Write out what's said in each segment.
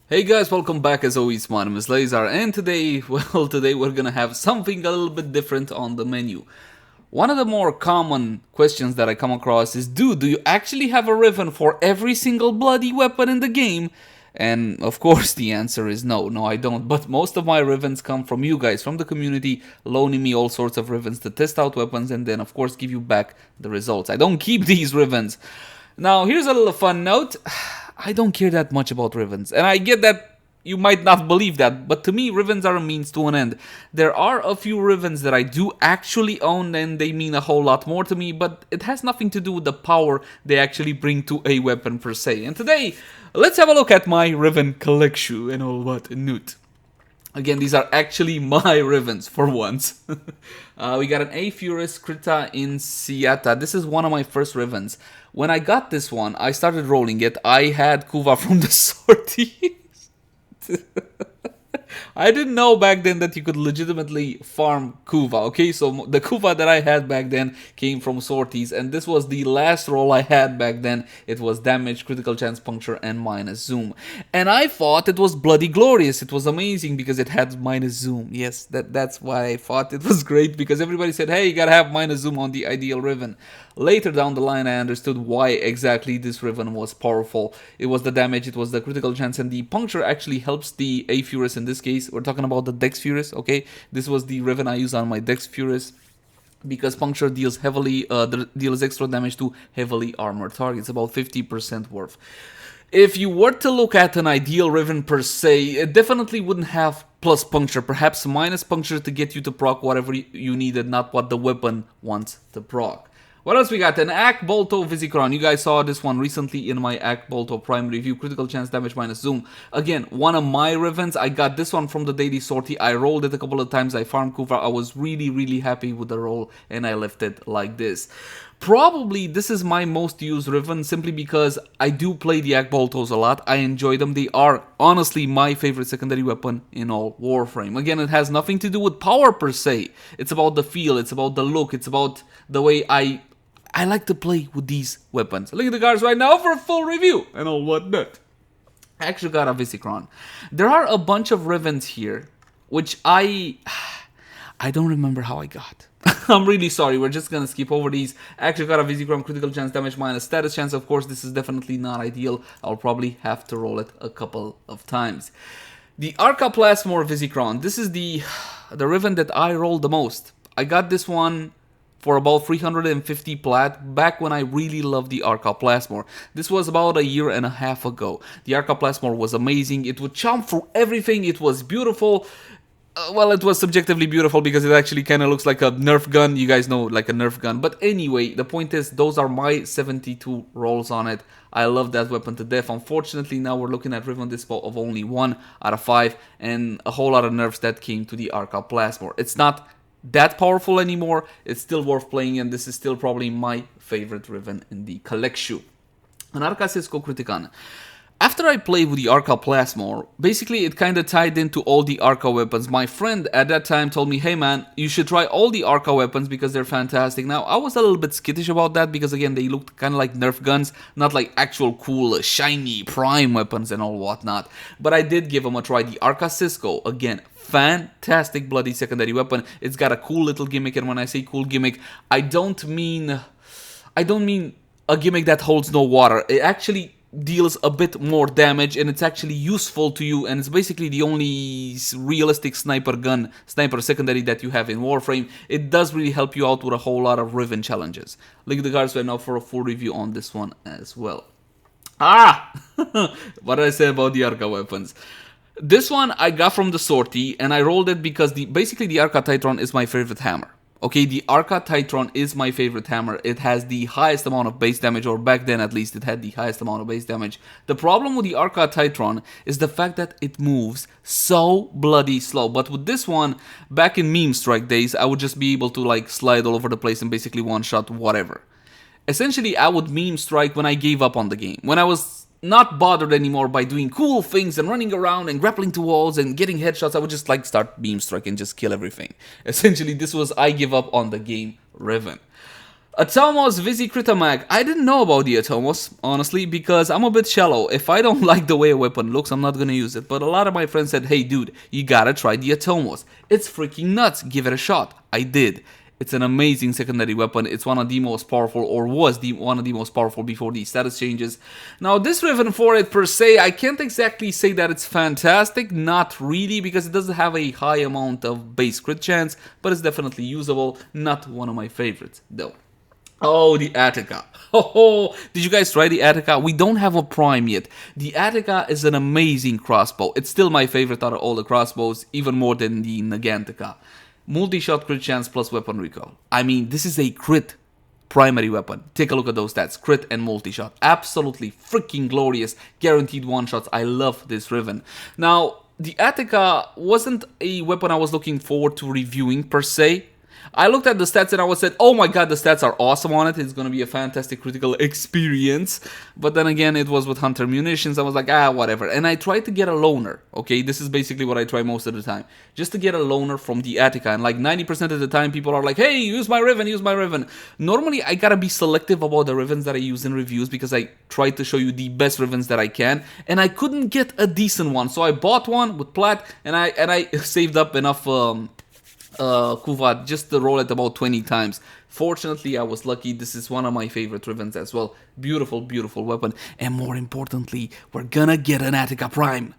Hey guys, welcome back as always. My name is Laser, and today, today we're gonna have something a little bit different on the menu. One of the more common questions that I come across is, dude, do you actually have a Riven for every single bloody weapon in the game? And of course the answer is no, I don't. But most of my Rivens come from you guys, from the community, loaning me all sorts of Rivens to test out weapons and then of course give you back the results. I don't keep these Rivens. Now here's a little fun note. I don't care that much about Rivens, and I get that you might not believe that, but to me, Rivens are a means to an end. There are a few Rivens that I do actually own, and they mean a whole lot more to me, but it has nothing to do with the power they actually bring to a weapon per se. And today, let's have a look at my Riven collection and all what newt. Again, these are actually my Rivens for once. We got an A Furus Krita in Siata. This is one of my first Rivens. When I got this one, I started rolling it. I had Kuva from the sortie. I didn't know back then that you could legitimately farm Kuva, okay? So the Kuva that I had back then came from sorties, and this was the last roll I had back then. It was damage, critical chance, puncture, and minus zoom. And I thought it was bloody glorious. It was amazing because it had minus zoom. Yes, that's why I thought it was great, because everybody said, hey, you gotta have minus zoom on the ideal Riven. Later down the line, I understood why exactly this Riven was powerful. It was the damage, it was the critical chance, and the puncture actually helps the A Furus in this case. We're talking about the Dex Furus, okay? This was the Riven I used on my Dex Furus, because puncture deals deals extra damage to heavily armored targets, about 50% worth. If you were to look at an ideal Riven per se, it definitely wouldn't have plus puncture, perhaps minus puncture to get you to proc whatever you needed, not what the weapon wants to proc. What else we got? An Ak Bolto Visicron. You guys saw this one recently in my Ak Bolto Prime review. Critical chance, damage minus zoom. Again, one of my Rivens. I got this one from the daily sortie. I rolled it a couple of times. I farmed Kuva. I was really happy with the roll, and I left it like this. Probably this is my most used Riven, simply because I do play the Ak Boltos a lot. I enjoy them. They are honestly my favorite secondary weapon in all Warframe. Again, it has nothing to do with power per se. It's about the feel. It's about the look. It's about the way I like to play with these weapons. Look at the cards right now for a full review and all whatnot. I actually got a Visicron. There are a bunch of Rivens here, which I don't remember how I got. I'm really sorry, we're just gonna skip over these. I actually got a Visicron, critical chance, damage minus status chance. Of course, this is definitely not ideal. I'll probably have to roll it a couple of times. The Arca Plasmor Visicron. This is the Riven that I rolled the most. I got this one for about 350 plat back when I really loved the Arca Plasmor. This was about a year and a half ago. The Arca Plasmor was amazing. It would chomp through everything. It was beautiful. Well, it was subjectively beautiful because it actually kind of looks like a Nerf gun. You guys know, like a Nerf gun. But anyway, the point is, those are my 72 rolls on it. I love that weapon to death. Unfortunately, now we're looking at Riven Dispo of only 1 out of 5 and a whole lot of nerfs that came to the Arca Plasmor. It's not that powerful anymore. It's still worth playing, and this is still probably my favorite Riven in the collection. An Arca Cisco Critican. After I played with the Arca Plasmor, basically it kind of tied into all the Arca weapons. My friend at that time told me, hey man, you should try all the Arca weapons because they're fantastic. Now, I was a little bit skittish about that because again, they looked kind of like Nerf guns, not like actual cool, shiny, prime weapons and all whatnot. But I did give them a try. The Arca Cisco, again, fantastic bloody secondary weapon. It's got a cool little gimmick, and when I say cool gimmick, I don't mean a gimmick that holds no water. It actually deals a bit more damage, and it's actually useful to you, and it's basically the only realistic sniper secondary that you have in Warframe. It does really help you out with a whole lot of Riven challenges. Look at the cards right now for a full review on this one as well. What did I say about the Arca weapons? This one I got from the sortie, and I rolled it because basically the Arca Titron is my favorite hammer. Okay, the Arca Titron is my favorite hammer. It has the highest amount of base damage, or back then at least it had the highest amount of base damage. The problem with the Arca Titron is the fact that it moves so bloody slow. But with this one, back in meme strike days, I would just be able to like slide all over the place and basically one-shot whatever. Essentially, I would meme strike when I gave up on the game. When I was not bothered anymore by doing cool things and running around and grappling to walls and getting headshots, I would just like start beam strike and just kill everything. Essentially, this was I give up on the game Riven. Atomos Visi I didn't know about the Atomos, honestly, because I'm a bit shallow. If I don't like the way a weapon looks, I'm not gonna use it. But a lot of my friends said, hey dude, you gotta try the Atomos. It's freaking nuts, give it a shot. I did. It's an amazing secondary weapon. It's one of the most powerful, or was one of the most powerful before the status changes. Now, this Riven for it per se, I can't exactly say that it's fantastic. Not really, because it doesn't have a high amount of base crit chance, but it's definitely usable. Not one of my favorites, though. Oh, the Attica. Oh, did you guys try the Attica? We don't have a prime yet. The Attica is an amazing crossbow. It's still my favorite out of all the crossbows, even more than the Nagantica. Multi-shot crit chance plus weapon recoil. I mean, this is a crit primary weapon. Take a look at those stats. Crit and multi-shot. Absolutely freaking glorious. Guaranteed one-shots. I love this Riven. Now, the Attica wasn't a weapon I was looking forward to reviewing per se. I looked at the stats and I was said, oh my god, the stats are awesome on it. It's going to be a fantastic critical experience. But then again, it was with Hunter munitions. I was like, whatever. And I tried to get a loner. Okay, this is basically what I try most of the time. Just to get a loner from the Attica. And like 90% of the time, people are like, hey, use my Riven, use my Riven. Normally, I gotta be selective about the Rivens that I use in reviews because I try to show you the best Rivens that I can. And I couldn't get a decent one. So I bought one with plat and I saved up enough Kuvat just to roll it about 20 times. Fortunately, I was lucky. This is one of my favorite Rivens as well. Beautiful, beautiful weapon. And more importantly, we're gonna get an Attica Prime.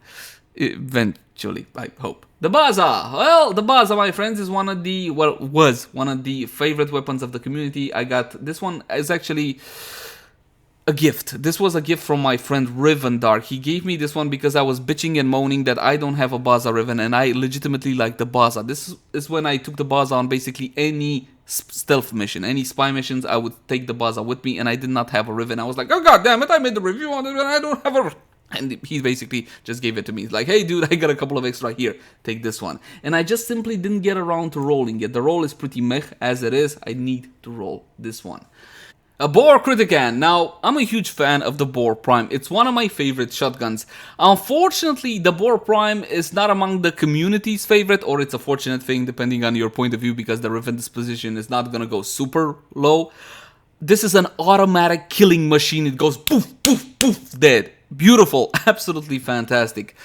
Eventually, I hope. The Baza! Well, the Baza, my friends, is one of the, was one of the favorite weapons of the community. I got, this one is actually a gift. This was a gift from my friend Riven Dark. He gave me this one because I was bitching and moaning that I don't have a Baza Riven and I legitimately like the Baza. This is when I took the Baza on basically any stealth mission, any spy missions. I would take the Baza with me and I did not have a Riven. I was like, oh god damn it, I made the review on it and I don't have a... And he basically just gave it to me. He's like, hey dude, I got a couple of extra here. Take this one. And I just simply didn't get around to rolling it. The roll is pretty meh as it is. I need to roll this one. A Boar Critican. Now, I'm a huge fan of the Boar Prime. It's one of my favorite shotguns. Unfortunately, the Boar Prime is not among the community's favorite, or it's a fortunate thing depending on your point of view because the Riven disposition is not gonna go super low. This is an automatic killing machine. It goes poof, poof, poof, dead. Beautiful, absolutely fantastic.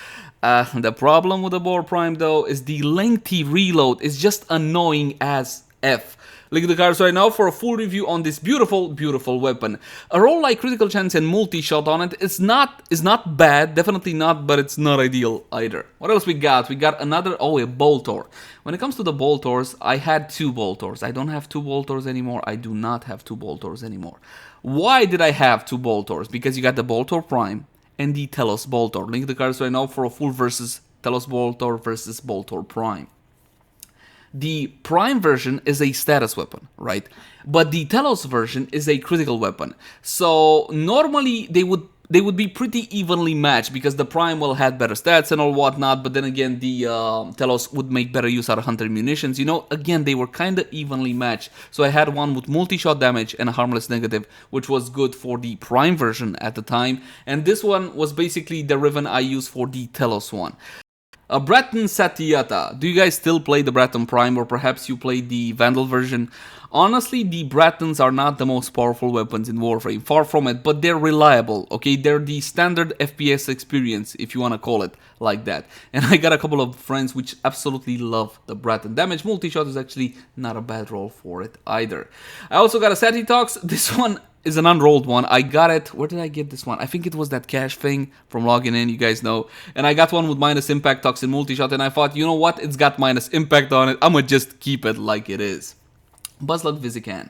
The problem with the Boar Prime though is the lengthy reload is just annoying as F. Link in the cards right now for a full review on this beautiful, beautiful weapon. A roll like critical chance and multi-shot on it is not bad, definitely not, but it's not ideal either. What else we got? We got another, a Boltor. When it comes to the Boltors, I had 2 Boltors. I don't have 2 Boltors anymore. I do not have 2 Boltors anymore. Why did I have 2 Boltors? Because you got the Boltor Prime and the Telos Boltor. Link in the cards right now for a full versus Telos Boltor versus Boltor Prime. The Prime version is a status weapon, right? But the Telos version is a critical weapon. So normally they would be pretty evenly matched because the Prime will have better stats and all whatnot. But then again, the Telos would make better use out of Hunter munitions. You know, again, they were kind of evenly matched. So I had one with multi-shot damage and a harmless negative, which was good for the Prime version at the time. And this one was basically the Riven I used for the Telos one. A Breton Satiata. Do you guys still play the Breton Prime, or perhaps you play the Vandal version? Honestly, the Bretons are not the most powerful weapons in Warframe, far from it, but they're reliable, okay? They're the standard FPS experience, if you want to call it like that. And I got a couple of friends which absolutely love the Breton. Damage multi-shot is actually not a bad roll for it either. I also got a Satitox. This one is an unrolled one. I got it. Where did I get this one? I think it was that cache thing from logging in, you guys know. And I got one with minus impact toxin multi-shot, and I thought, you know what? It's got minus impact on it. I'ma just keep it like it is. Buzzlock Visican.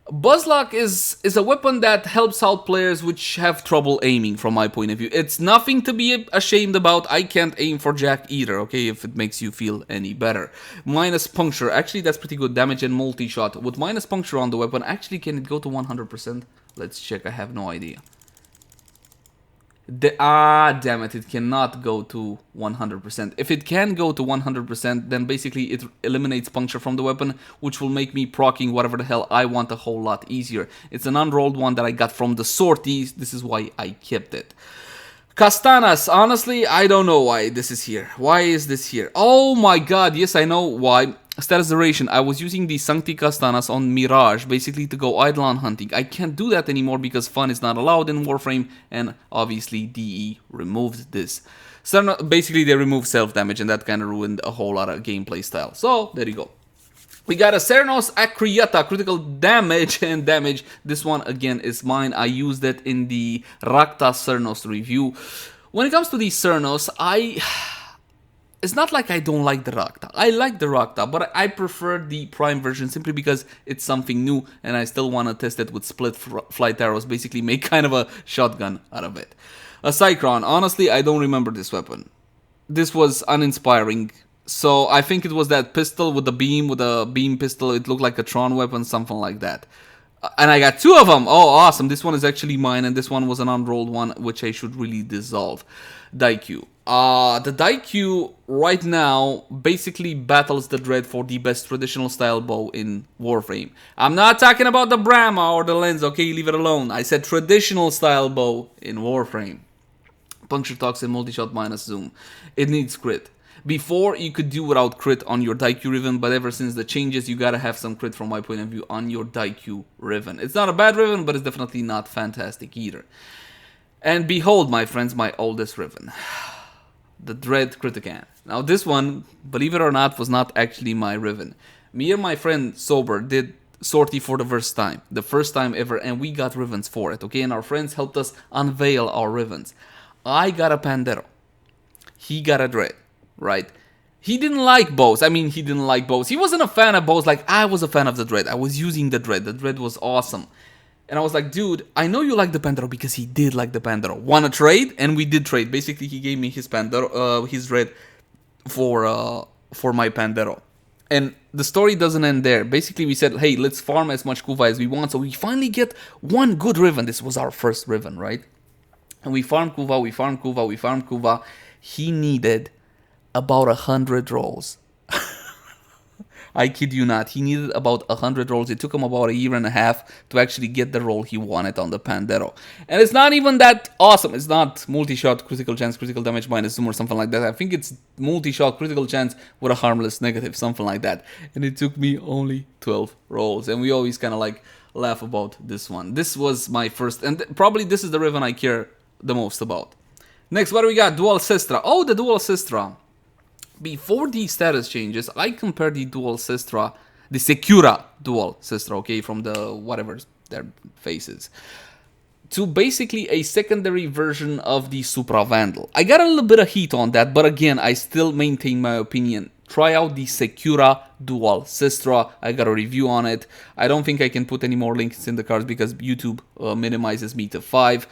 Buzzlock is a weapon that helps out players which have trouble aiming from my point of view. It's nothing to be ashamed about. I can't aim for jack either, okay, if it makes you feel any better. Minus puncture, actually that's pretty good damage and multi-shot. With minus puncture on the weapon, actually can it go to 100%? Let's check, I have no idea. Damn it cannot go to 100%. If it can go to 100%, then basically it eliminates puncture from the weapon, which will make me proccing whatever the hell I want a whole lot easier. It's an unrolled one that I got from the sorties. This is why I kept it. Castanas, honestly, I don't know why this is here. Why is this here? Oh my god, yes, I know why. Status duration, I was using the Sancti Castanas on Mirage, basically to go Eidolon hunting. I can't do that anymore because fun is not allowed in Warframe, and obviously DE removed this. So basically they removed self-damage, and that kind of ruined a whole lot of gameplay style. So, there you go. We got a Cernos Acriata, critical damage and damage. This one, again, is mine. I used it in the Rakta Cernos review. When it comes to the Cernos, it's not like I don't like the Rakta. I like the Rakta, but I prefer the Prime version simply because it's something new and I still want to test it with split flight arrows, basically make kind of a shotgun out of it. A Cycron, honestly, I don't remember this weapon. This was uninspiring. So I think it was that pistol with a beam pistol. It looked like a Tron weapon, something like that. And I got two of them. Oh, awesome. This one is actually mine, and this one was an unrolled one, which I should really dissolve. Daikyu. The Daikyu right now basically battles the Dread for the best traditional style bow in Warframe. I'm not talking about the Brahma or the Lens, okay? Leave it alone. I said traditional style bow in Warframe. Puncture Toxin, multi-shot minus zoom. It needs crit. Before, you could do without crit on your Daikyu Riven, but ever since the changes, you gotta have some crit from my point of view on your Daikyu Riven. It's not a bad Riven, but it's definitely not fantastic either. And behold, my friends, my oldest Riven. The Dread Critican. Now this one, believe it or not, was not actually my Riven. Me and my friend Sober did sortie for the first time ever, and we got Rivens for it, okay? And our friends helped us unveil our Rivens. I got a Pandero. He got a Dread. Right? He didn't like bows. I mean, he didn't like bows. He wasn't a fan of bows like I was a fan of the Dread. I was using the Dread. The Dread was awesome. And I was like, dude, I know you like the Pandero because he did like the Pandero. Wanna trade? And we did trade. Basically, he gave me his Pandero, his Dread for my Pandero. And the story doesn't end there. Basically, we said, hey, let's farm as much Kuva as we want. So we finally get one good Riven. This was our first Riven, right? And we farmed Kuva, we farmed Kuva, we farmed Kuva. He needed about 100 rolls. I kid you not. He needed about 100 rolls. It took him about a year and a half to actually get the roll he wanted on the Pandero. And it's not even that awesome. It's not multi-shot, critical chance, critical damage minus zoom or something like that. I think it's multi-shot, critical chance with a harmless negative, something like that. And it took me only 12 rolls. And we always kind of like laugh about this one. This was my first, and probably this is the Riven I care the most about. Next, what do we got? Dual Sistra. Oh, the Dual Sistra. Before the status changes, I compared the Dual Sistra, the Secura Dual Sistra, okay, from the whatever their faces, to basically a secondary version of the Supra Vandal. I got a little bit of heat on that, but again, I still maintain my opinion. Try out the Secura Dual Sistra. I got a review on it. I don't think I can put any more links in the cards because YouTube minimizes me to 5.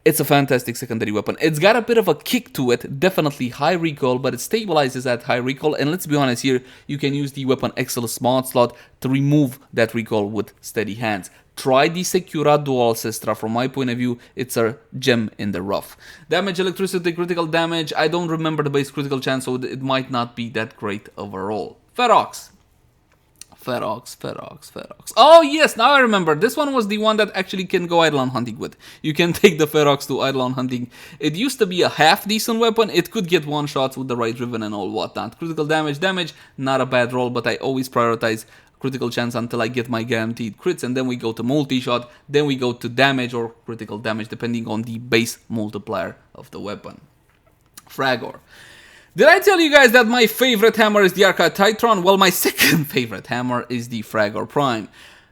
It's a fantastic secondary weapon. It's got a bit of a kick to it, definitely high recoil, but it stabilizes at high recoil. And let's be honest here, you can use the weapon Excellus mod slot to remove that recoil with steady hands. Try the Secura Dual Sistra. From my point of view, it's a gem in the rough. Damage, electricity, critical damage. I don't remember the base critical chance, so it might not be that great overall. Ferox. Oh yes, now I remember. This one was the one that actually can go Eidolon hunting with. You can take the Ferox to Eidolon hunting. It used to be a half decent weapon. It could get one shots with the right Riven and all whatnot. Critical damage, not a bad roll, but I always prioritize critical chance until I get my guaranteed crits, and then we go to multi-shot, then we go to damage or critical damage depending on the base multiplier of the weapon. Fragor. Did I tell you guys that my favorite hammer is the Archive Titron? Well, my second favorite hammer is the Fragor Prime.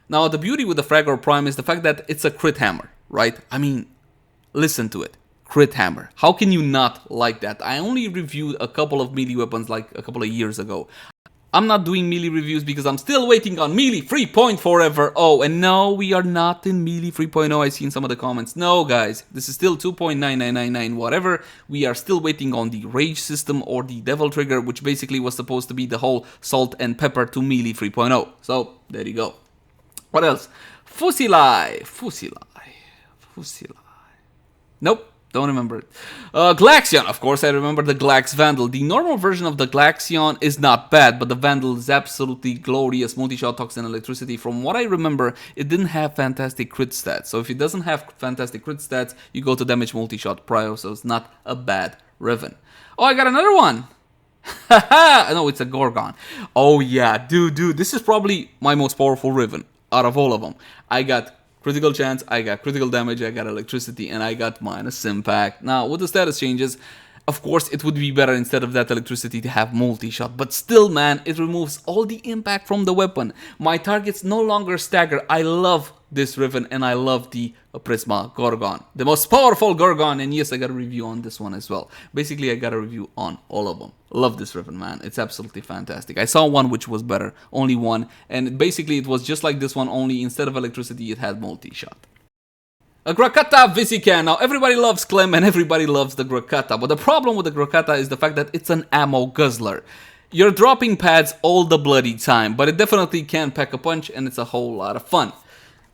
Now, the beauty with the Fragor Prime is the fact that it's a crit hammer, right? I mean, listen to it. Crit hammer. How can you not like that? I only reviewed a couple of melee weapons like a couple of years ago. I'm not doing melee reviews because I'm still waiting on melee 3.0 forever. Oh, and no, we are not in melee 3.0. I seen some of the comments. No, guys, this is still 2.9999 whatever. We are still waiting on the rage system or the devil trigger, which basically was supposed to be the whole salt and pepper to melee 3.0. So, there you go. What else? Fusilai. Nope. Don't remember it. Glaxion, of course, I remember the Glax Vandal. The normal version of the Glaxion is not bad, but the Vandal is absolutely glorious. Multi-shot, toxin, electricity. From what I remember, it didn't have fantastic crit stats. So if it doesn't have fantastic crit stats, you go to damage multi-shot prio, so it's not a bad Riven. Oh, I got another one. Haha! No, it's a Gorgon. Oh yeah, dude, this is probably my most powerful Riven out of all of them. I got critical chance, I got critical damage, I got electricity, and I got minus impact. Now, with the status changes, of course, it would be better instead of that electricity to have multi-shot. But still, man, it removes all the impact from the weapon. My targets no longer stagger. I love this Riven, and I love the Prisma Gorgon. The most powerful Gorgon, and yes, I got a review on this one as well. Basically, I got a review on all of them. Love this Riven, man. It's absolutely fantastic. I saw one which was better, only one, and basically it was just like this one, only instead of electricity, it had multi-shot. A Grakata Visican. Now, everybody loves Clem and everybody loves the Grakata, but the problem with the Grakata is the fact that it's an ammo guzzler. You're dropping pads all the bloody time, but it definitely can pack a punch, and it's a whole lot of fun.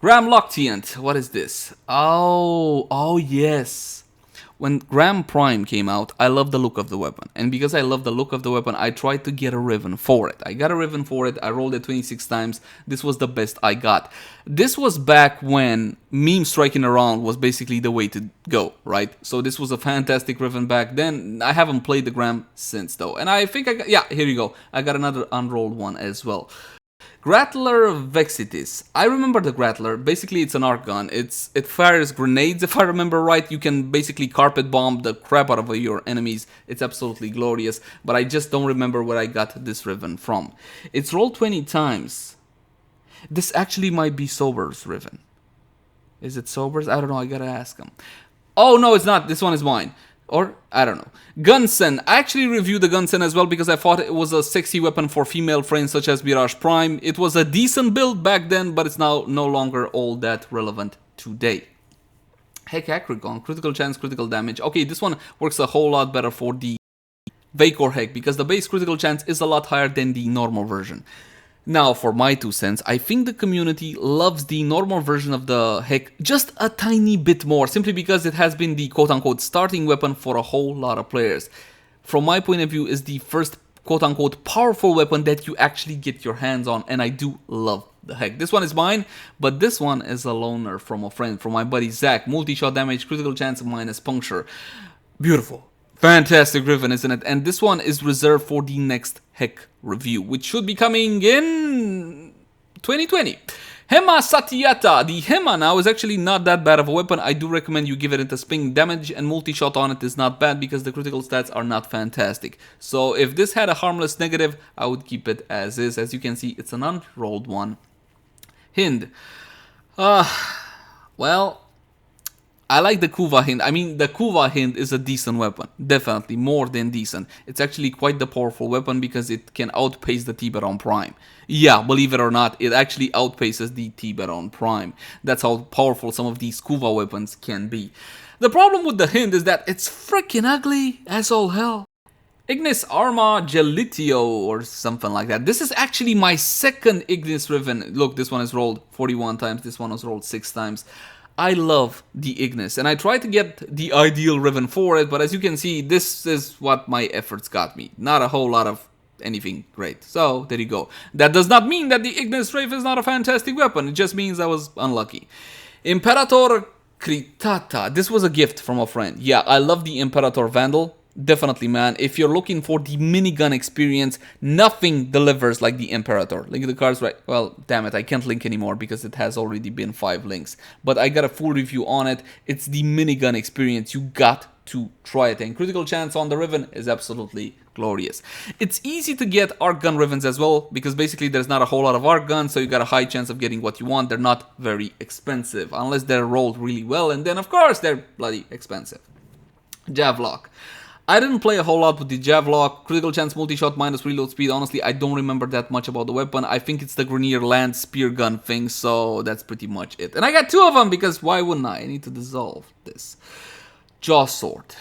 Graham Loctiant. What is this? Oh yes. When Graham Prime came out, I loved the look of the weapon. And because I love the look of the weapon, I tried to get a Riven for it. I got a Riven for it. I rolled it 26 times. This was the best I got. This was back when meme striking around was basically the way to go, right? So this was a fantastic Riven back then. I haven't played the Graham since, though. And I think I got... Yeah, here you go. I got another unrolled one as well. Grattler Vexitis. I remember the Grattler. Basically, it's an arc gun. It fires grenades, if I remember right. You can basically carpet bomb the crap out of your enemies. It's absolutely glorious. But I just don't remember where I got this Riven from. It's rolled 20 times. This actually might be Sober's Riven. Is it Sober's? I don't know. I gotta ask him. Oh, no, it's not. This one is mine. Or, I don't know. Gunsen. I actually reviewed the Gunsen as well because I thought it was a sexy weapon for female friends such as Mirage Prime. It was a decent build back then, but it's now no longer all that relevant today. Heck, Acrigon. Critical chance, critical damage. Okay, this one works a whole lot better for the Vacor Heck because the base critical chance is a lot higher than the normal version. Now, for my 2 cents, I think the community loves the normal version of the Heck just a tiny bit more, simply because it has been the quote-unquote starting weapon for a whole lot of players. From my point of view, is the first quote-unquote powerful weapon that you actually get your hands on, and I do love the Heck. This one is mine, but this one is a loaner from a friend, from my buddy Zach. Multi-shot damage, critical chance, minus puncture. Beautiful. Fantastic Riven, isn't it? And this one is reserved for the next Heck review, which should be coming in 2020. Hema Satyata. The Hema now is actually not that bad of a weapon. I do recommend you give it a spin. Damage and multi-shot on it is not bad because the critical stats are not fantastic. So if this had a harmless negative, I would keep it as is. As you can see, it's an unrolled one. Hind. Well... I like the Kuva Hind. I mean, the Kuva Hind is a decent weapon. Definitely, more than decent. It's actually quite the powerful weapon because it can outpace the T-Baron Prime. Yeah, believe it or not, it actually outpaces the T-Baron Prime. That's how powerful some of these Kuva weapons can be. The problem with the Hind is that it's freaking ugly as all hell. Ignis Arma Gelitio or something like that. This is actually my second Ignis Riven. Look, this one is rolled 41 times. This one was rolled 6 times. I love the Ignis, and I tried to get the ideal Riven for it, but as you can see, this is what my efforts got me. Not a whole lot of anything great. So, there you go. That does not mean that the Ignis Wraith is not a fantastic weapon. It just means I was unlucky. Imperator Kritata. This was a gift from a friend. Yeah, I love the Imperator Vandal. Definitely, man. If you're looking for the minigun experience, nothing delivers like the Imperator. Link in the cards, right? Well, damn it, I can't link anymore because it has already been 5 links. But I got a full review on it. It's the minigun experience. You got to try it. And critical chance on the Riven is absolutely glorious. It's easy to get arc gun Rivens as well because basically there's not a whole lot of arc guns, so you got a high chance of getting what you want. They're not very expensive unless they're rolled really well, and then of course they're bloody expensive. Javlock. I didn't play a whole lot with the Javlock. Critical chance, multi-shot, minus reload speed. Honestly, I don't remember that much about the weapon. I think it's the Grenier Land spear gun thing, so that's pretty much it. And I got 2 of them because why wouldn't I? I need to dissolve this. Jaw Sword.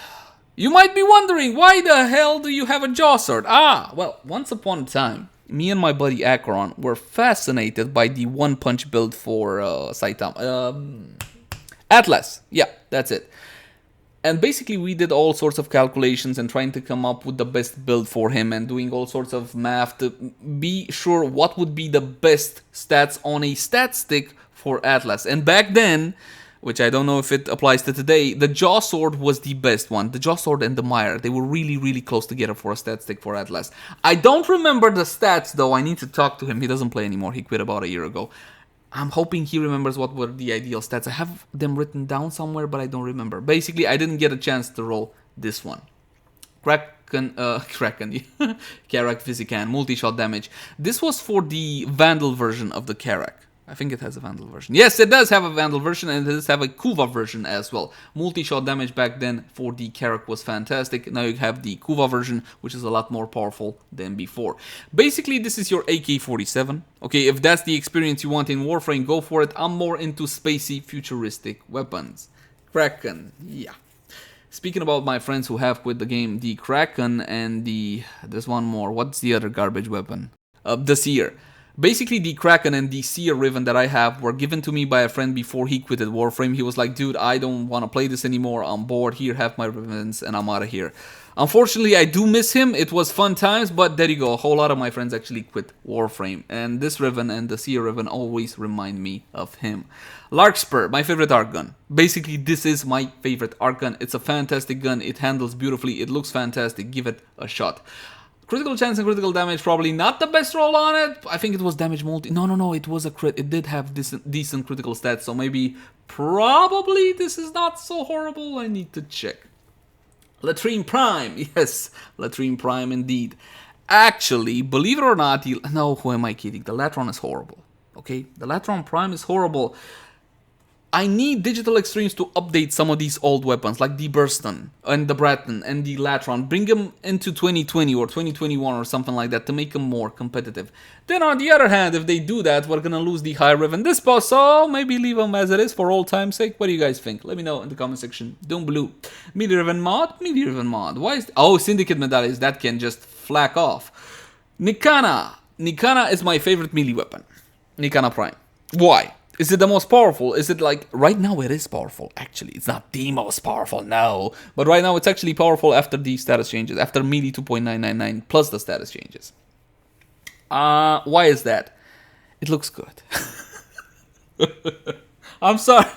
You might be wondering, why the hell do you have a Jaw Sword? Well, once upon a time, me and my buddy Acheron were fascinated by the one-punch build for Saitama. Atlas. Yeah, that's it. And basically we did all sorts of calculations and trying to come up with the best build for him and doing all sorts of math to be sure what would be the best stats on a stat stick for Atlas. And back then, which I don't know if it applies to today, the Jaw Sword was the best one. The Jaw Sword and the Mire, they were really, really close together for a stat stick for Atlas. I don't remember the stats, though. I need to talk to him. He doesn't play anymore. He quit about a year ago. I'm hoping he remembers what were the ideal stats. I have them written down somewhere, but I don't remember. Basically, I didn't get a chance to roll this one. Kraken, Karak Visican, multi-shot damage. This was for the Vandal version of the Karak. I think it has a Vandal version. Yes, it does have a Vandal version, and it does have a Kuva version as well. Multi-shot damage back then for the Karak was fantastic. Now you have the Kuva version, which is a lot more powerful than before. Basically, this is your AK-47. Okay, if that's the experience you want in Warframe, go for it. I'm more into spacey, futuristic weapons. Kraken, yeah. Speaking about my friends who have quit the game, the Kraken and there's one more. What's the other garbage weapon? The Seer. Basically, the Kraken and the Seer Riven that I have were given to me by a friend before he quitted Warframe. He was like, dude, I don't want to play this anymore. I'm bored. Here, have my Rivens, and I'm out of here. Unfortunately, I do miss him. It was fun times, but there you go. A whole lot of my friends actually quit Warframe. And this Riven and the Seer Riven always remind me of him. Larkspur, my favorite arc gun. Basically, this is my favorite arc gun. It's a fantastic gun. It handles beautifully. It looks fantastic. Give it a shot. Critical chance and critical damage, probably not the best roll on it. I think it was damage multi. No, it was a crit. It did have decent critical stats, so probably this is not so horrible. I need to check. Latrine Prime, yes, Latrine Prime indeed. Actually, believe it or not, no, who am I kidding? The Latron is horrible, okay? The Latron Prime is horrible. I need Digital Extremes to update some of these old weapons, like the Burston and the Bratton and the Latron. Bring them into 2020 or 2021 or something like that to make them more competitive. Then on the other hand, if they do that, we're gonna lose the high Riven Dispo, so maybe leave them as it is for old time's sake. What do you guys think? Let me know in the comment section. Doom Blue. Melee Riven Mod? Melee Riven Mod. Why is... Oh, Syndicate Medallions. That can just flack off. Nikana. Nikana is my favorite melee weapon. Nikana Prime. Why? Is it the most powerful? Is it like... Right now it is powerful, actually. It's not the most powerful, no. But right now it's actually powerful after the status changes. After melee 2.999 plus the status changes. Why is that? It looks good. I'm sorry.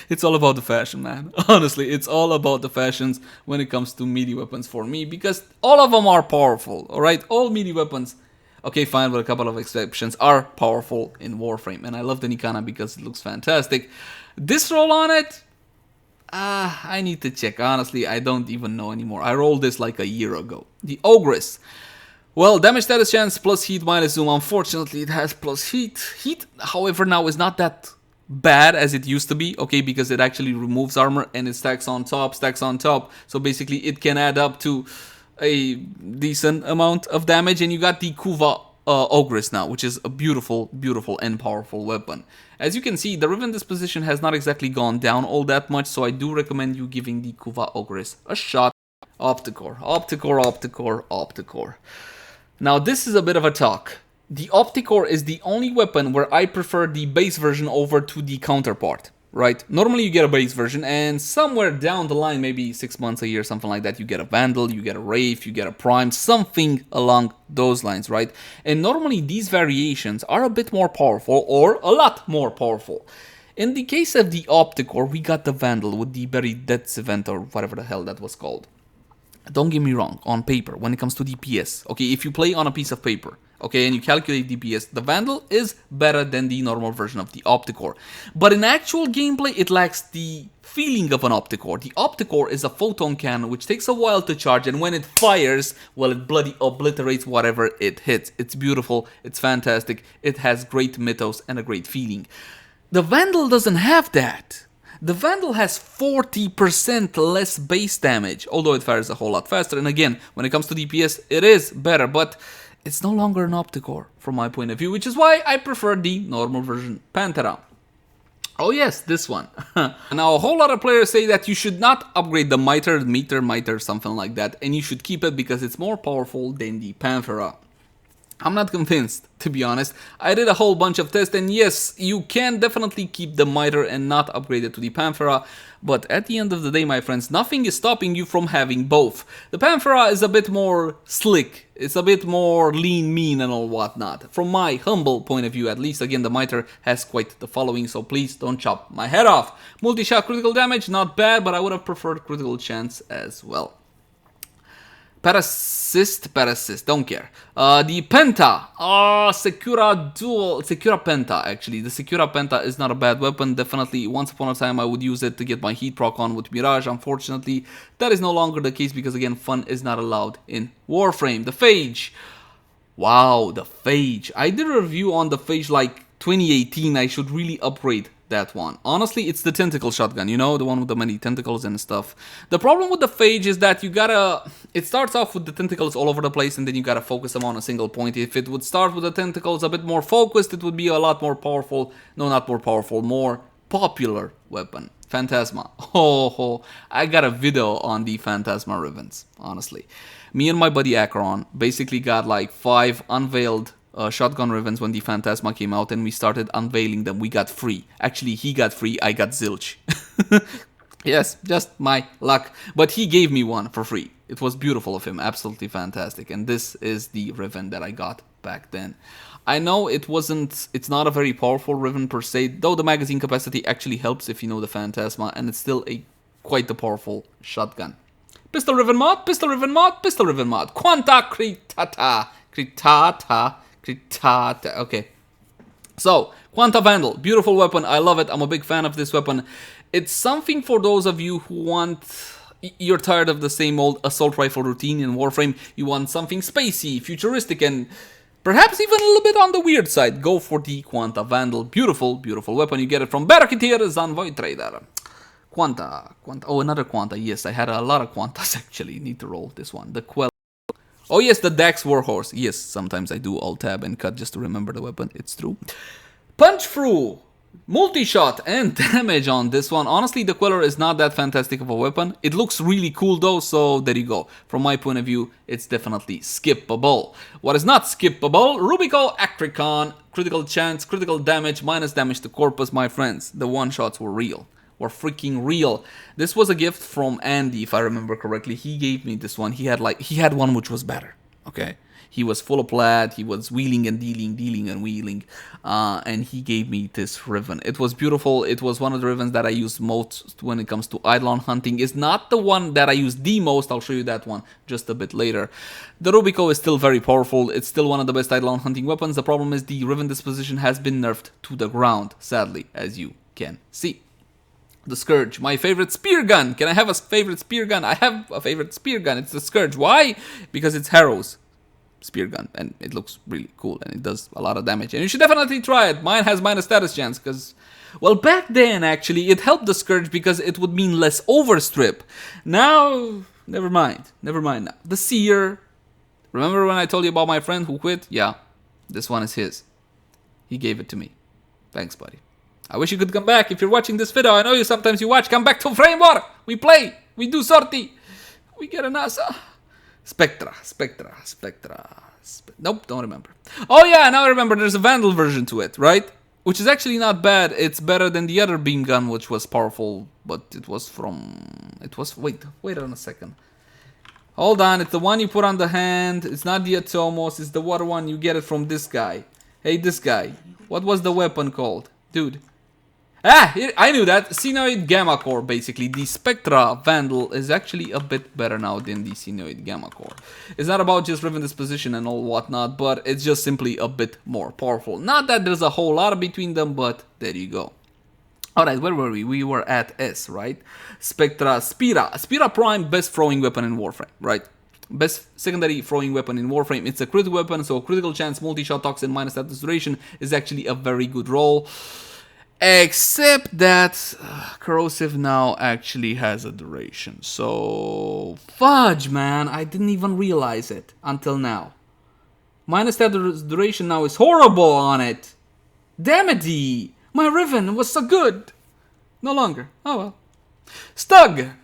It's all about the fashion, man. Honestly, it's all about the fashions when it comes to melee weapons for me. Because all of them are powerful, alright? All melee weapons... Okay, fine, with a couple of exceptions, are powerful in Warframe. And I love the Nikana because it looks fantastic. This roll on it? I need to check. Honestly, I don't even know anymore. I rolled this like a year ago. The Ogress. Well, damage status chance plus heat minus zoom. Unfortunately, it has plus heat. Heat, however, now is not that bad as it used to be. Okay, because it actually removes armor and it stacks on top. So basically, it can add up to... a decent amount of damage, and you got the Kuva Ogress now, which is a beautiful, beautiful and powerful weapon. As you can see, the Riven disposition has not exactly gone down all that much, so I do recommend you giving the Kuva Ogress a shot. Opticore. Now this is a bit of a talk. The Opticore is the only weapon where I prefer the base version over to the counterpart. Right? Normally you get a base version, and somewhere down the line, maybe 6 months, a year, something like that, you get a Vandal, you get a Wraith, you get a Prime, something along those lines, right? And normally these variations are a bit more powerful, or a lot more powerful. In the case of the Opticore, we got the Vandal with the Buried Deaths event, or whatever the hell that was called. Don't get me wrong, on paper, when it comes to DPS, okay, if you play on a piece of paper, okay, and you calculate DPS, the Vandal is better than the normal version of the Opticore. But in actual gameplay, it lacks the feeling of an Opticore. The Opticore is a photon cannon which takes a while to charge, and when it fires, well, it bloody obliterates whatever it hits. It's beautiful, it's fantastic, it has great mythos and a great feeling. The Vandal doesn't have that. The Vandal has 40% less base damage, although it fires a whole lot faster. And again, when it comes to DPS, it is better, but it's no longer an Opticore from my point of view, which is why I prefer the normal version, Pantera. Oh yes, this one. Now, a whole lot of players say that you should not upgrade the Mitre, something like that, and you should keep it because it's more powerful than the Panthera. I'm not convinced, to be honest. I did a whole bunch of tests, and yes, you can definitely keep the Mitre and not upgrade it to the Panthera, but at the end of the day, my friends, nothing is stopping you from having both. The Panthera is a bit more slick, it's a bit more lean, mean, and all whatnot. From my humble point of view, at least, again, the Mitre has quite the following, so please don't chop my head off. Multi-shot critical damage, not bad, but I would have preferred critical chance as well. Parasist, don't care. The Penta, Secura Penta, actually. The Secura Penta is not a bad weapon, definitely. Once upon a time, I would use it to get my heat proc on with Mirage. Unfortunately, that is no longer the case because, again, fun is not allowed in Warframe. The Phage. Wow, the Phage. I did a review on the Phage like 2018. I should really upgrade that one. Honestly, it's the tentacle shotgun, you know, the one with the many tentacles and stuff. The problem with the Phage is that you gotta, it starts off with the tentacles all over the place and then you gotta focus them on a single point. If it would start with the tentacles a bit more focused, it would be a lot more powerful, no, not more powerful, more popular weapon. Phantasma. Oh, I got a video on the Phantasma Rivens, honestly. Me and my buddy Akron basically got like 5 unveiled shotgun Rivens when the Phantasma came out, and we started unveiling them. We got free. Actually, he got free, I got zilch. Yes, just my luck. But he gave me one for free. It was beautiful of him, absolutely fantastic. And this is the Riven that I got back then. I know it's not a very powerful Riven per se, though the magazine capacity actually helps if you know the Phantasma, and it's still quite a powerful shotgun. Pistol Riven Mod, Pistol Riven Mod, Pistol Riven Mod. Quanta Critata. Okay. So, Quanta Vandal, beautiful weapon. I love it. I'm a big fan of this weapon. It's something for those of you who you're tired of the same old assault rifle routine in Warframe. You want something spacey, futuristic, and perhaps even a little bit on the weird side. Go for the Quanta Vandal. Beautiful, beautiful weapon. You get it from Barraketeer Zanvoid Trader. Quanta. Oh, another Quanta. Yes, I had a lot of Quantas actually. Need to roll this one. The Quell. Oh yes, the Dax Warhorse. Yes, sometimes I do alt-tab and cut just to remember the weapon. It's true. Punch through, multi-shot, and damage on this one. Honestly, the Queller is not that fantastic of a weapon. It looks really cool though, so there you go. From my point of view, it's definitely skippable. What is not skippable? Rubico Acricon. Critical chance, critical damage, minus damage to corpus, my friends. The one-shots were real. Were freaking real. This was a gift from Andy, if I remember correctly. He gave me this one. He had one which was better. Okay, he was full of plaid. He was wheeling and dealing and wheeling, and he gave me this Riven. It was beautiful. It was one of the Rivens that I use most when it comes to Eidolon hunting. It's not the one that I use the most. I'll show you that one just a bit later. The Rubico is still very powerful. It's still one of the best Eidolon hunting weapons. The problem is the Riven disposition has been nerfed to the ground, sadly, as you can see. The Scourge, my favorite spear gun. Can I have a favorite spear gun? I have a favorite spear gun. It's the Scourge. Why? Because it's Harrow's spear gun, and it looks really cool, and it does a lot of damage. And you should definitely try it. Mine has minus status chance, because, well, back then, actually, it helped the Scourge because it would mean less overstrip. Now, never mind. Never mind now. The Seer. Remember when I told you about my friend who quit? Yeah, this one is his. He gave it to me. Thanks, buddy. I wish you could come back. If you're watching this video, I know you sometimes you watch. Come back to Frame War. We play. We do sortie. We get an NASA. Spectra. Nope, don't remember. Oh yeah, now I remember. There's a Vandal version to it, right? Which is actually not bad. It's better than the other beam gun, which was powerful, but it was from... Wait on a second. Hold on, it's the one you put on the hand. It's not the Atomos. It's the water one. You get it from this guy. Hey, this guy. What was the weapon called? Dude. Ah, I knew that. Cenoid Gamma Core, basically. The Spectra Vandal is actually a bit better now than the Cenoid Gamma Core. It's not about just Riven disposition and all whatnot, but it's just simply a bit more powerful. Not that there's a whole lot between them, but there you go. Alright, where were we? We were at S, right? Spectra, Spira. Spira Prime, best throwing weapon in Warframe, right? Best secondary throwing weapon in Warframe. It's a critical weapon, so critical chance, multi-shot, toxin, minus status duration is actually a very good roll. Except that corrosive now actually has a duration. So fudge, man, I didn't even realize it until now. Minus status duration now is horrible on it. Damn it, my Riven was so good. No longer. Oh well. Stug.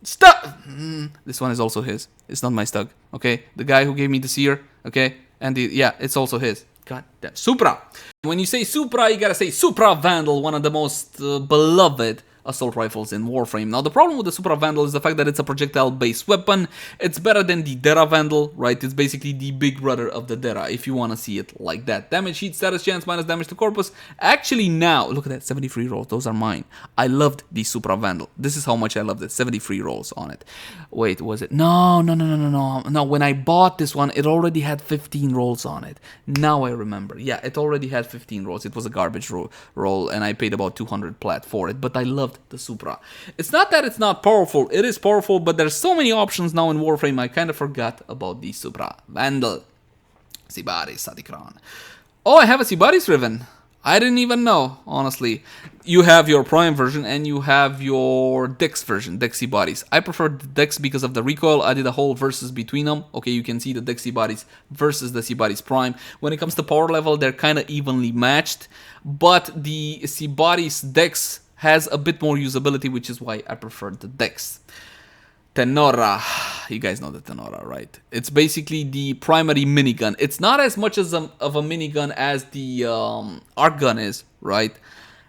Stug! This one is also his. It's not my Stug, okay? The guy who gave me the Seer, okay? And yeah, it's also his. God damn. Supra! When you say Supra, you gotta say Supra Vandal, one of the most beloved assault rifles in Warframe. Now, the problem with the Supra Vandal is the fact that it's a projectile-based weapon. It's better than the Dera Vandal, right? It's basically the big brother of the Dera, if you want to see it like that. Damage, heat, status chance, minus damage to corpus. Actually, now, look at that, 73 rolls. Those are mine. I loved the Supra Vandal. This is how much I loved it. 73 rolls on it. Wait, was it? No. No, when I bought this one, it already had 15 rolls on it. Now I remember. Yeah, it already had 15 rolls. It was a garbage roll, and I paid about 200 plat for it. But I loved the Supra. It's not that it's not powerful. It is powerful, but there's so many options now in Warframe. I kind of forgot about the Supra Vandal. Sibaris Sadikran. Oh, I have a Sibaris Riven. I didn't even know, honestly. You have your Prime version and you have your Dex version, Dex Sibaris. I prefer the Dex because of the recoil. I did a whole versus between them. Okay, you can see the Dex Sibaris versus the Sibaris Prime. When it comes to power level, they're kind of evenly matched. But the Sibaris Dex has a bit more usability, which is why I prefer the Dex. Tenora. You guys know the Tenora, right? It's basically the primary minigun. It's not as much as of a minigun as the arc gun is, right?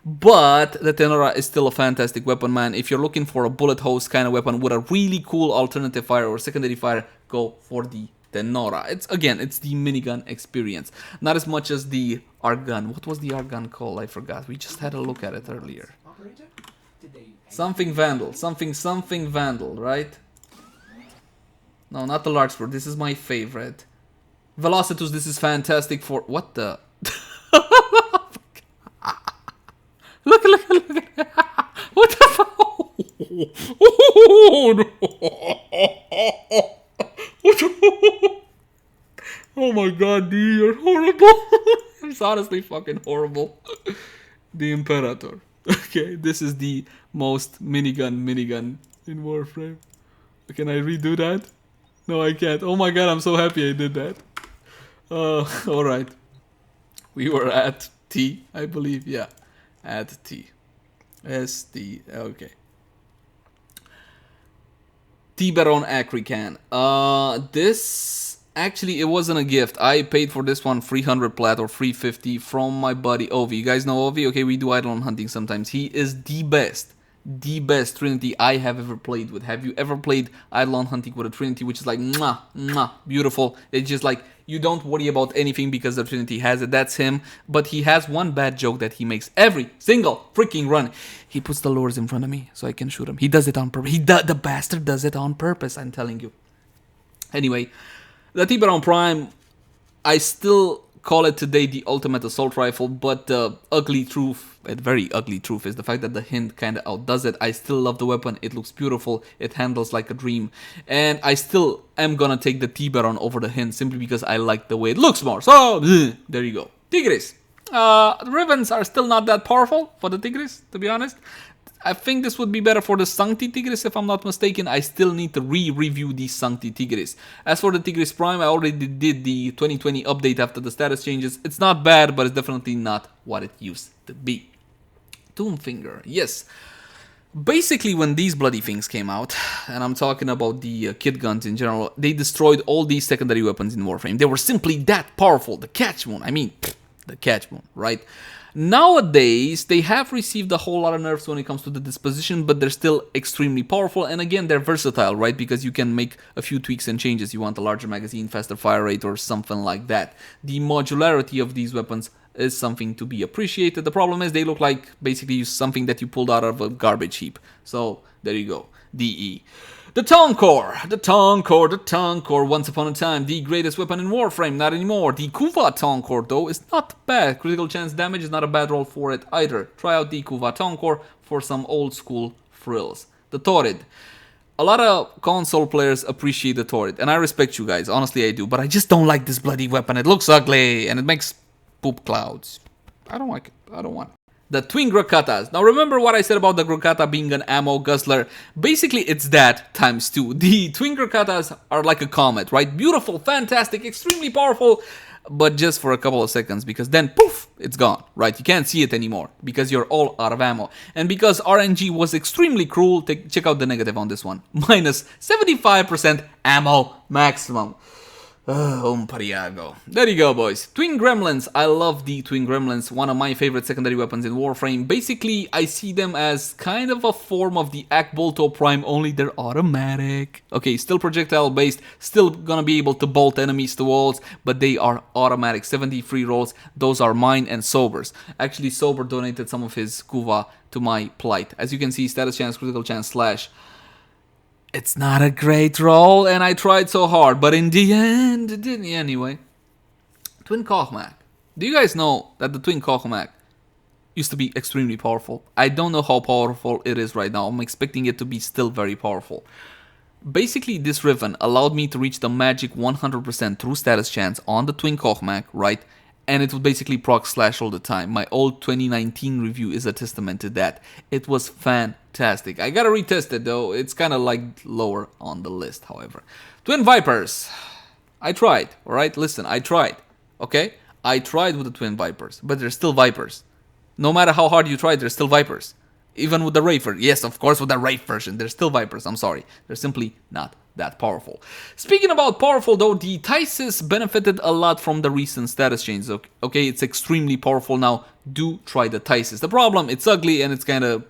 But the Tenora is still a fantastic weapon, man. If you're looking for a bullet hose kind of weapon with a really cool alternative fire or secondary fire, go for the Tenora. It's the minigun experience. Not as much as the arc gun. What was the arc gun called? I forgot. We just had a look at it earlier. Something Vandal. Something Vandal, right? No, not the Larkspur. This is my favorite. Velocitus, this is fantastic for... What the... Look. What the fuck? Oh my god, dude, you're horrible. It's honestly fucking horrible. The Imperator. Okay, this is the most minigun in Warframe. Can I redo that? No, I can't. Oh my god, I'm so happy I did that. Alright. We were at T, I believe. Yeah, at T. S-T, okay. T-Baron Acrican. This... Actually, it wasn't a gift. I paid for this one 300 plat or 350 from my buddy Ovi. You guys know Ovi? Okay, we do Eidolon hunting sometimes. He is the best Trinity I have ever played with. Have you ever played Eidolon hunting with a Trinity, which is like, mwah, beautiful. It's just like, you don't worry about anything because the Trinity has it. That's him. But he has one bad joke that he makes every single freaking run. He puts the lures in front of me so I can shoot him. He does it on purpose. The bastard does it on purpose, I'm telling you. Anyway... The T-Baron Prime, I still call it today the ultimate assault rifle, but the ugly truth, a very ugly truth, is the fact that the Hind kind of outdoes it. I still love the weapon, it looks beautiful, it handles like a dream, and I still am gonna take the T-Baron over the Hind simply because I like the way it looks more. So, there you go. Tigris. The Rivens are still not that powerful for the Tigris, to be honest. I think this would be better for the Sancti Tigris, if I'm not mistaken. I still need to re-review the Sancti Tigris. As for the Tigris Prime, I already did the 2020 update after the status changes. It's not bad, but it's definitely not what it used to be. Doomfinger, yes. Basically, when these bloody things came out, and I'm talking about the kit guns in general, they destroyed all these secondary weapons in Warframe. They were simply that powerful. The Catch Moon, the Catch Moon, right? Nowadays, they have received a whole lot of nerfs when it comes to the disposition, but they're still extremely powerful, and again, they're versatile, right? Because you can make a few tweaks and changes. You want a larger magazine, faster fire rate, or something like that. The modularity of these weapons is something to be appreciated. The problem is they look like basically something that you pulled out of a garbage heap. So, there you go. DE. The Tongue Core, once upon a time, the greatest weapon in Warframe, not anymore. The Kuva Tongue Core, though, is not bad. Critical chance damage is not a bad roll for it either. Try out the Kuva Tongue Core for some old school thrills. The Torrid. A lot of console players appreciate the Torrid, and I respect you guys, honestly I do, but I just don't like this bloody weapon. It looks ugly, and it makes poop clouds. I don't like it. I don't want it. The Twin Grakatas. Now remember what I said about the Grakata being an ammo guzzler? Basically it's that times 2. The Twin Grakatas are like a comet, right? Beautiful, fantastic, extremely powerful, but just for a couple of seconds, because then poof, it's gone, right? You can't see it anymore because you're all out of ammo. And because RNG was extremely cruel, check out the negative on this one. Minus 75% ammo maximum. Pariago. There you go, boys. Twin Gremlins. I love the Twin Gremlins. One of my favorite secondary weapons in Warframe. Basically, I see them as kind of a form of the Akbolto Prime, only they're automatic. Okay, still projectile based, still gonna be able to bolt enemies to walls, but they are automatic. 70 free rolls. Those are mine and Sober's. Actually, Sober donated some of his Kuva to my plight. As you can see, status chance, critical chance, slash. It's not a great roll, and I tried so hard, but in the end, it didn't. Anyway, Twin Kochmak. Do you guys know that the Twin Kochmak used to be extremely powerful? I don't know how powerful it is right now. I'm expecting it to be still very powerful. Basically, this Riven allowed me to reach the magic 100% through status chance on the Twin Kochmak, right? And it would basically proc slash all the time. My old 2019 review is a testament to that. It was fantastic. I gotta retest it though. It's kind of like lower on the list, however. Twin Vipers. I tried, alright? Listen, I tried, okay? I tried with the Twin Vipers, but they're still Vipers. No matter how hard you try, they're still Vipers. Even with the Wraith version. Yes, of course, with the Wraith version. They're still Vipers, I'm sorry. They're simply not that powerful. Speaking about powerful though, the Tysis benefited a lot from the recent status changes. Okay, it's extremely powerful now. Do try the Tysis. The problem, it's ugly and it's kind of,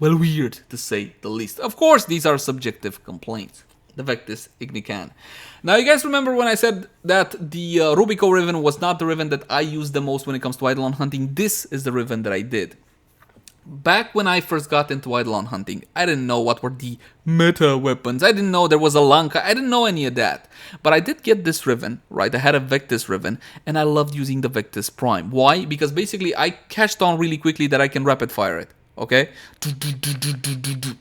well, weird to say the least. Of course, these are subjective complaints. The Vectis Ignican. Now, you guys remember when I said that the Rubico Riven was not the Riven that I use the most when it comes to Eidolon hunting? This is the Riven that I did. Back when I first got into Eidolon hunting, I didn't know what were the meta weapons. I didn't know there was a Lanka. I didn't know any of that. But I did get this Riven, right? I had a Vectis Riven, and I loved using the Vectis Prime. Why? Because basically I catched on really quickly that I can rapid fire it. Okay?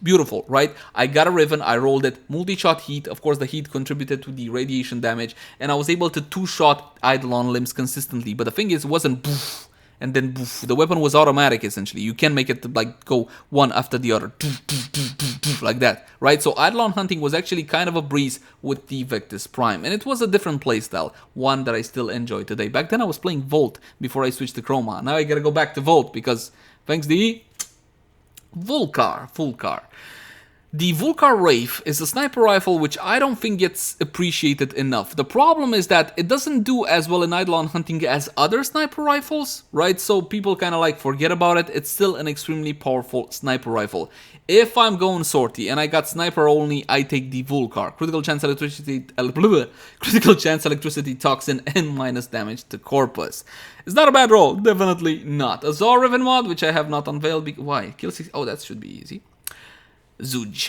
Beautiful, right? I got a Riven, I rolled it, multi-shot heat. Of course, the heat contributed to the radiation damage, and I was able to two-shot Eidolon limbs consistently. But the thing is, it wasn't poof, and then poof. The weapon was automatic, essentially. You can make it like go one after the other, like that, right? So Eidolon hunting was actually kind of a breeze with the Vectis Prime, and it was a different playstyle, one that I still enjoy today. Back then I was playing Volt before I switched to Chroma. Now I gotta go back to Volt because thanks the Vulkar. The Vulkar Wraith is a sniper rifle which I don't think gets appreciated enough. The problem is that it doesn't do as well in Eidolon hunting as other sniper rifles, right? So people kind of like forget about it. It's still an extremely powerful sniper rifle. If I'm going sortie and I got sniper only, I take the Vulkar. Critical chance electricity toxin and minus damage to corpus. It's not a bad roll, definitely not. A Zor Riven mod, which I have not unveiled. Why? Kill 6. Oh, that should be easy. Zuj.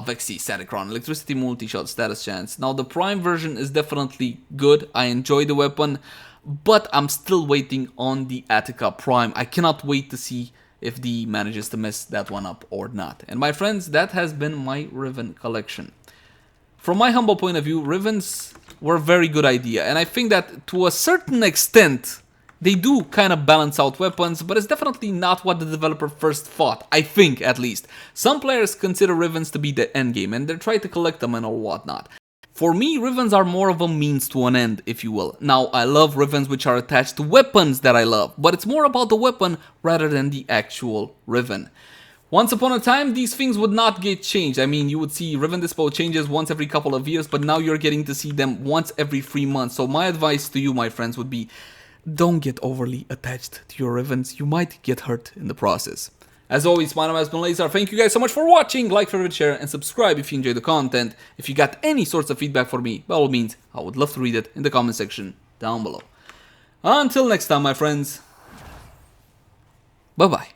Vexi, Staticron, electricity multi-shot, status chance. Now the Prime version is definitely good. I enjoy the weapon, but I'm still waiting on the Attica Prime. I cannot wait to see if the manages to mess that one up or not. And my friends, that has been my Riven collection. From my humble point of view, Rivens were a very good idea, and I think that to a certain extent, they do kind of balance out weapons, but it's definitely not what the developer first thought, I think at least. Some players consider Rivens to be the endgame, and they try to collect them and all whatnot. For me, Rivens are more of a means to an end, if you will. Now, I love Rivens which are attached to weapons that I love, but it's more about the weapon rather than the actual Riven. Once upon a time, these things would not get changed. I mean, you would see Riven Dispo changes once every couple of years, but now you're getting to see them once every 3 months. So my advice to you, my friends, would be don't get overly attached to your Rivens. You might get hurt in the process. As always, my name has been Leyzar. Thank you guys so much for watching. Like, favorite, share, and subscribe if you enjoyed the content. If you got any sorts of feedback for me, by all means, I would love to read it in the comment section down below. Until next time, my friends. Bye-bye.